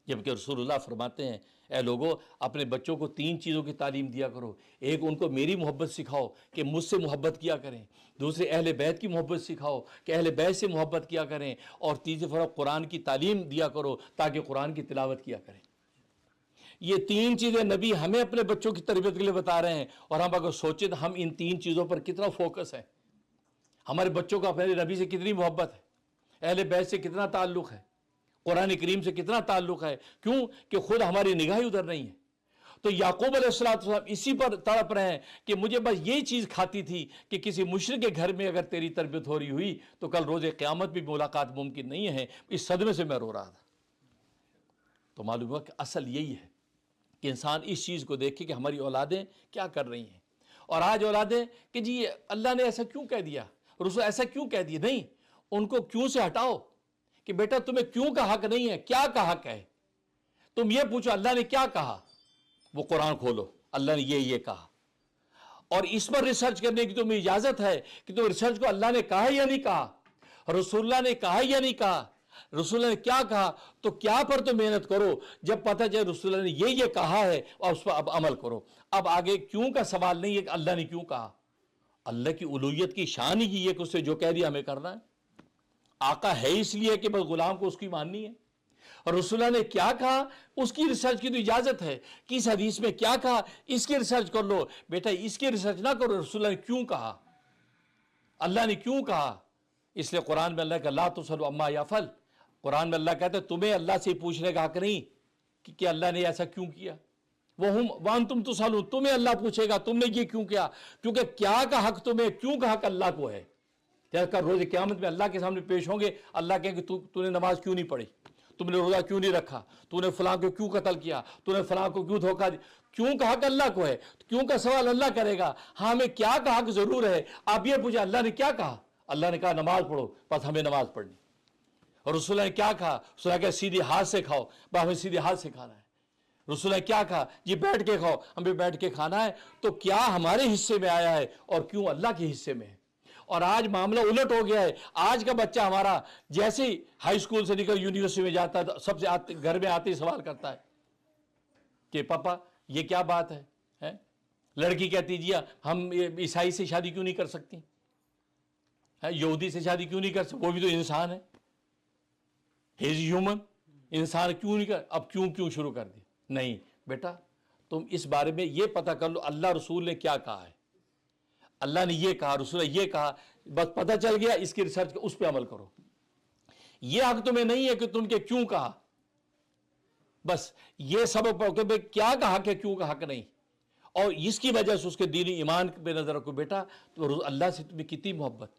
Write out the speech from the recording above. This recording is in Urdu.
جبکہ رسول فرماتے ہیں اے لوگوں اپنے بچوں کو 3 چیزوں کی تعلیم دیا کرو. ایک ان کو میری محبت سکھاؤ کہ مجھ سے محبت کیا کریں. دوسرے اہل بیت کی محبت سکھاؤ کہ اہل بیت سے محبت کیا کریں. اور تیسرے فرق قرآن کی تعلیم دیا کرو تاکہ قرآن کی تلاوت کیا کریں. یہ 3 چیزیں نبی ہمیں اپنے بچوں کی تربیت کے لیے بتا رہے ہیں. اور ہم اگر سوچیں تو ہم ان 3 چیزوں پر کتنا فوکس ہے. ہمارے بچوں کا اپنے نبی سے کتنی محبت ہے, اہل بیت سے کتنا تعلق ہے, قرآن کریم سے کتنا تعلق ہے. کیوں کہ خود ہماری نگاہ ادھر نہیں ہے. تو یعقوب علیہ السلام اسی پر تڑپ رہے ہیں کہ مجھے بس یہی چیز کھاتی تھی کہ کسی مشرک کے گھر میں اگر تیری تربیت ہو رہی ہوئی تو کل روز قیامت بھی ملاقات ممکن نہیں ہے. اس صدمے سے میں رو رہا تھا. تو معلوم ہوا کہ اصل یہی ہے کہ انسان اس چیز کو دیکھے کہ ہماری اولادیں کیا کر رہی ہیں. اور آج اولادیں کہ جی اللہ نے ایسا کیوں کہہ دیا, رسول ایسا کیوں کہہ دیا. نہیں, ان کو کیوں سے ہٹاؤ کہ بیٹا تمہیں کیوں کا حق نہیں ہے, کیا کا حق ہے. تم یہ پوچھو اللہ نے کیا کہا, وہ قرآن کھولو اللہ نے یہ کہا. اور اس پر ریسرچ کرنے کی تمہیں اجازت ہے کہ تم ریسرچ کو اللہ نے کہا یا نہیں کہا, رسول اللہ نے کہا یا نہیں کہا, رسول اللہ نے کیا کہا. تو کیا پر تو محنت کرو جب پتہ چلے رسول اللہ نے یہ کہا ہے اور اس پر اب عمل کرو. اب آگے کیوں کا سوال نہیں ہے کہ اللہ نے کیوں کہا. اللہ کی الوہیت کی شان ہی یہ کہ اس سے جو کہہ دیا ہمیں کرنا ہے. آقا ہے اس لیے کہ بس غلام کو اس کی ماننی ہے. اور رسول اللہ نے کیا کہا اس کی ریسرچ کی تو اجازت ہے کہ اس حدیث میں کیا کہا اس کی ریسرچ کر لو. بیٹا اس کی ریسرچ نہ کرو رسول اللہ نے کیوں کہا, اللہ نے کیوں کہا. اس لیے قرآن میں اللہ کا لا تسألوا عما یفعل, قرآن میں اللہ کہتا ہے تمہیں اللہ سے پوچھنے کا حق نہیں کہ اللہ نے ایسا کیوں کیا. وانتم تسألون, تمہیں اللہ پوچھے گا تم نے یہ کیوں کیا. کیونکہ کیا کا حق تمہیں, کیوں کا حق اللہ کو ہے. روز قیامت میں اللہ کے سامنے پیش ہوں گے, اللہ کہیں کہ تو نے نماز کیوں نہیں پڑھی, تم نے روزہ کیوں نہیں رکھا, تو نے فلاں کو کیوں قتل کیا, تو نے فلاں کو کیوں دھوکہ دیا. کیوں کا حق اللہ کو ہے, کیوں کا سوال اللہ کرے گا. ہاں ہمیں کیا کا حق ضرور ہے. آپ یہ پوچھیں اللہ نے کیا کہا, اللہ نے کہا نماز پڑھو, بس ہمیں نماز پڑھنی. اور رسول اللہ نے کیا کہا, رسول اللہ نے کہا سیدھے ہاتھ سے کھاؤ, بس ہمیں سیدھے ہاتھ سے کھانا ہے. رسول اللہ نے کیا کہا جی بیٹھ کے کھاؤ, ہمیں بیٹھ کے کھانا ہے. تو کیا ہمارے حصے میں آیا ہے اور کیوں اللہ کے حصے میں ہے. اور آج معاملہ الٹ ہو گیا ہے. آج کا بچہ ہمارا جیسے ہی ہائی اسکول سے نکل یونیورسٹی میں جاتا ہے سب سے گھر میں آتے ہی سوال کرتا ہے کہ پاپا یہ کیا بات ہے. لڑکی کہتی جی ہم عیسائی سے شادی کیوں نہیں کر سکتی, یہودی سے شادی کیوں نہیں کر سکتی, وہ بھی تو انسان ہے, ہی از ہیومن, انسان کیوں نہیں کر. اب کیوں شروع کر دیا. نہیں بیٹا تم اس بارے میں یہ پتہ کر لو اللہ رسول نے کیا کہا ہے. اللہ نے یہ کہا, رسول نے یہ کہا, بس پتہ چل گیا اس کی ریسرچ اس پہ عمل کرو. یہ حق تمہیں نہیں ہے کہ تم کے کیوں کہا, بس یہ سبب پاؤ کہ کیا کا حق ہے کیوں کا حق نہیں. اور اس کی وجہ سے اس کے دینی ایمان پہ نظر رکھو. بیٹا تو اللہ سے تمہیں کتنی محبت,